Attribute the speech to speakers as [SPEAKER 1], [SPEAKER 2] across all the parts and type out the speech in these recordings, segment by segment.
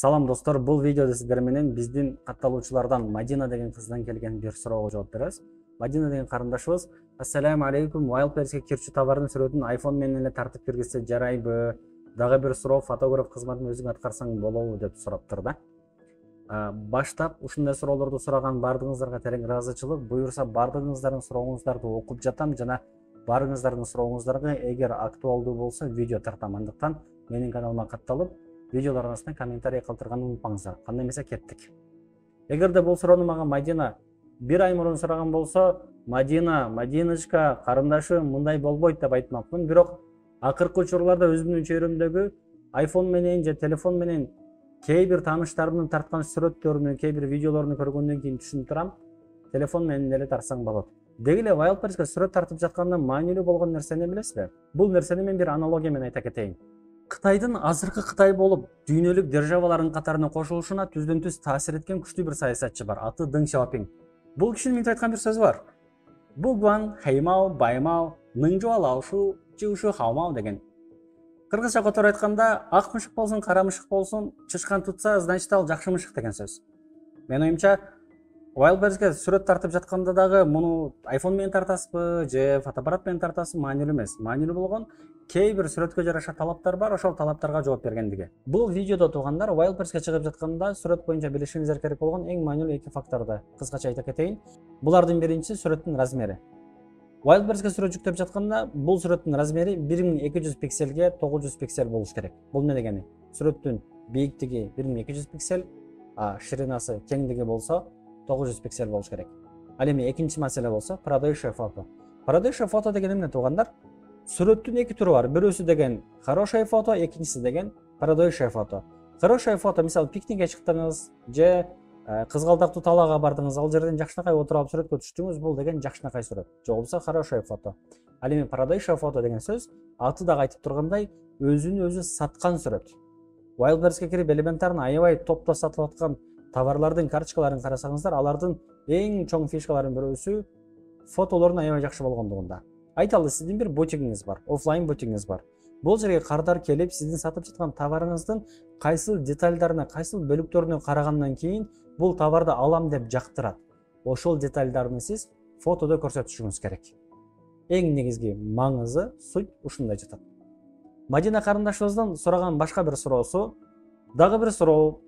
[SPEAKER 1] Салам достор, бул видеодо сиздер менен биздин катталуучулардан Мадина деген кыздан келген бир суроого жооп беребиз. Мадина деген карындашыбыз: Ассаламу алейкум, Wildberries'ке кирчү товардын сүрөтүн iPhone менен эле тартып бергизсе жарайбы? Дагы бир суроо, фотограф кызматын өзүң аткарсаң болобу деп сураптыр да. Баштап ушундай суроолорду сураган бардыгыңыздарга терең ыраазычылык. Буюрса бардыгыңыздардын сурооңуздарды окуп жатам жана баарыңыздардын сурооңуздарга эгер актуалдуу болсо видео тартам. Андыктан менин каналыма катталып, видеолор арасында комментарий калтырганды унутпаңыздар. Кандай эмесе кеттик. Эгерде бул суроону мага Мадина бир ай мурун сураган болсо, Мадиночка, карындашы мындай болбойт деп айтмакмын. Бирок акыркы учурларда өзүмдүн чөйрөмдөгү iPhone менен же телефон менен кээ бир тааныштарымдын тарткан сүрөттөрүнү, кээ бир видеолорун көргөндөн кийин түшүнүп турам, телефон менен эле тартсаң болот. Деги эле Wildberries'ке сүрөт тартып жатканда маанилүү болгон нерсени билесизби? Бул нерсени мен бир аналогия менен айта кетейин. Кытайдын азыркы Кытай болуп дүйнөлүк державалардын катарына кошулушуна түздөн түз таасир эткен күчтүү бир саясатчы бар. Аты Дeng Xiaoping. Бул кишинин мынтип айткан бир сөзү бар. Бугуан хэймао баймао ныңжуа лаошу жиушу хаомао деген. Кыргызча которуп айтканда, ак мышык болсун, кара мышык болсун, чычкан тутса, значит ал жакшы мышык деген сөз. Менин оюмча, Wildberries'ке сүрөт тартып жатканда дагы муну iPhone менен тартасызбы же фотоаппарат менен тартасызбы маанилүү эмес. Маанилүү болгон кээ бир сүрөткө жараша талаптар бар, ошол талаптарга жооп бергендиги. Бул видеодо туугандар Wildberries'ке чыгып жатканда сүрөт боюнча билишиңиздер керек болгон эң маанилүү эки факторду кыскача айта кетейин. Булардын биринчиси сүрөттүн размери. Wildberries'ке сүрөт жүктөп жатканда бул сүрөттүн размери 1200 пикселге 900 пиксель болуш керек. Бул эмне дегени? Сүрөттүн бийиктиги 1200 пиксель, ширинасы, кеңдиги болсо 900 пиксель болуш керек. Ал эми экинчи маселе болсо продольшее фото. Продольшее фото деген эмне туугандар? Сүрөттүн эки түрү бар. Бирөөсү деген хорошее фото, экинчиси деген продольшее фото. Хорошее фото, мисалы пикникке чыктыңыз же кызгалдактуу талаага бардыңыз, ал жерден жакшынакай отуруп алып сүрөткө түштүңүз, бул деген жакшынакай сүрөт. Же болбосо хорошее фото. Ал эми продольшее фото деген сөз аты дагы айтып тургандай өзүн өзү саткан сүрөт. Wildberries'ке кирип элементарный аябай топто сатылып аткан товарлардын карточкаларын карасаңыздар, алардын эң чоң фишкаларынын бирөөсү фотолордун аябай жакшы болгондугунда. Айталы, сиздин бир бутигиңиз бар, офлайн бутигиңиз бар. Бул жерге кардар келип, сиздин сатып жаткан товарыңыздын кайсыл детальдарына, кайсыл бөлүктөрүнө карагандан кийин бул товарды алам деп жактырат. Ошол детальдарды сиз фотодо көрсөтүшүңүз керек. Эң негизги маңызы, суть ушунда жатат. Мадина карындашыбыздын сураган башка бир суроосу, дагы бир суроо,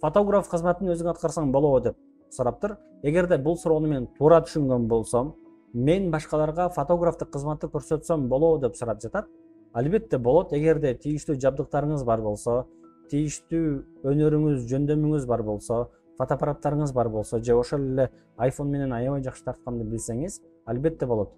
[SPEAKER 1] фотограф кызматын өзүң аткарсаң болобу деп сураптыр. Эгерде бул суроону мен туура түшүнгөн болсом, мен башкаларга фотографтык кызматты көрсөтсөм болобу деп сурап жатат. Албетте болот, эгерде тийиштүү жабдыктарыңыз бар болсо, тийиштүү өнөрүңүз, жөндөмүңүз бар болсо, фотоаппараттарыңыз бар болсо, же ошол эле iPhone менен аябай жакшы тартканды билсеңиз, албетте болот.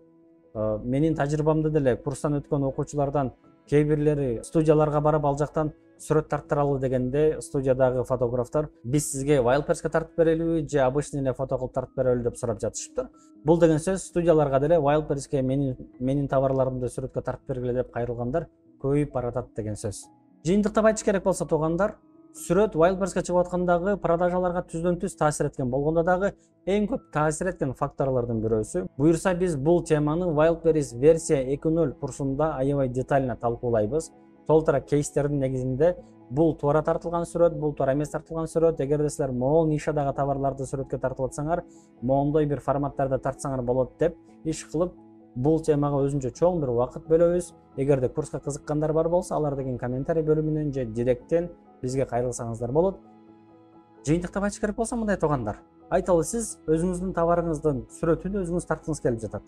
[SPEAKER 1] Менин тажрыйбамда деле курстан өткөн окуучулардан кээ бирлери студияларга барып ал жактан сүрөт тарттыралы дегенде, студиядагы фотографтар биз сизге Wildberries'ке тартып берелиби же обычный эле фото кылып тартып берели деп сурап жатышыптыр. Бул деген сөз студияларга деле Wildberries'ке менин товарларымды сүрөткө тартып бергиле деп кайрылгандар көбөйүп баратат деген сөз. Жыйынтыктап айтыш керек болсо туугандар, сүрөт Wildberries'ке чыгып аткандагы продажаларга түздөн түз таасир эткен, болгондо дагы эң көп таасир эткен факторлордун бирөөсү. Буюрса биз бул теманы Wildberries версия 2.0 курсунда аябай детально талкуулайбыз. Толтура кейстердин негизинде бул туура тартылган сүрөт, бул туура эмес тартылган сүрөт. Эгерде силер могул нишадагы товарларды сүрөткө тартып атсаңар, моундай бир форматтарда тартсаңар болот деп иш кылып, бул темага өзүнчө чоң бир убакыт бөлөбүз. Эгерде курска кызыккандар бар болсо, алар деген комментарий бөлүмүнөн же директтен бизге кайрылсаңыздар болот. Жыйынтыктап айтыш керек болсо мындай туугандар. Айталы, сиз өзүңүздүн товарыңыздын сүрөтүн өзүңүз тарткыңыз келип жатат.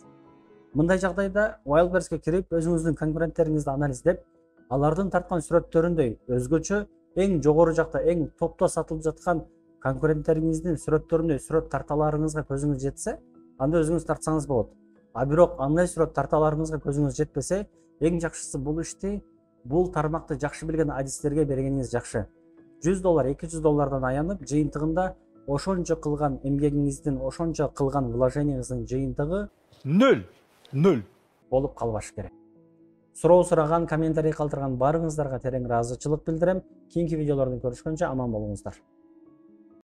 [SPEAKER 1] Мындай жагдайда Wildberries'ке кирип, өзүңүздүн конкуренттериңизди анализдеп, алардын тарткан сүрөттөрүндөй өзгөчө эң жогору жакта, эң топто сатылып жаткан конкуренттериңиздин сүрөттөрүндөй сүрөт тарталарыңызга көзүңүз жетсе, анда өзүңүз тартсаңыз болот. Бирок андай сүрөт тарталарыңызга көзүңүз жетпесе, эң жакшысы бул ишти бул тармакты жакшы билген адистерге бергениңиз жакшы. $100, $200 аянып, жыйынтыгында ошончо кылган эмгегиңиздин, ошончо кылган вложенияңыздын жыйынтыгы 0 болуп калбашы керек. Суроо сураган, комментарий калтырган баарыңыздарга терең ыраазычылык билдирем. Кийинки видеолордон көрүшкөнчө аман болуңуздар.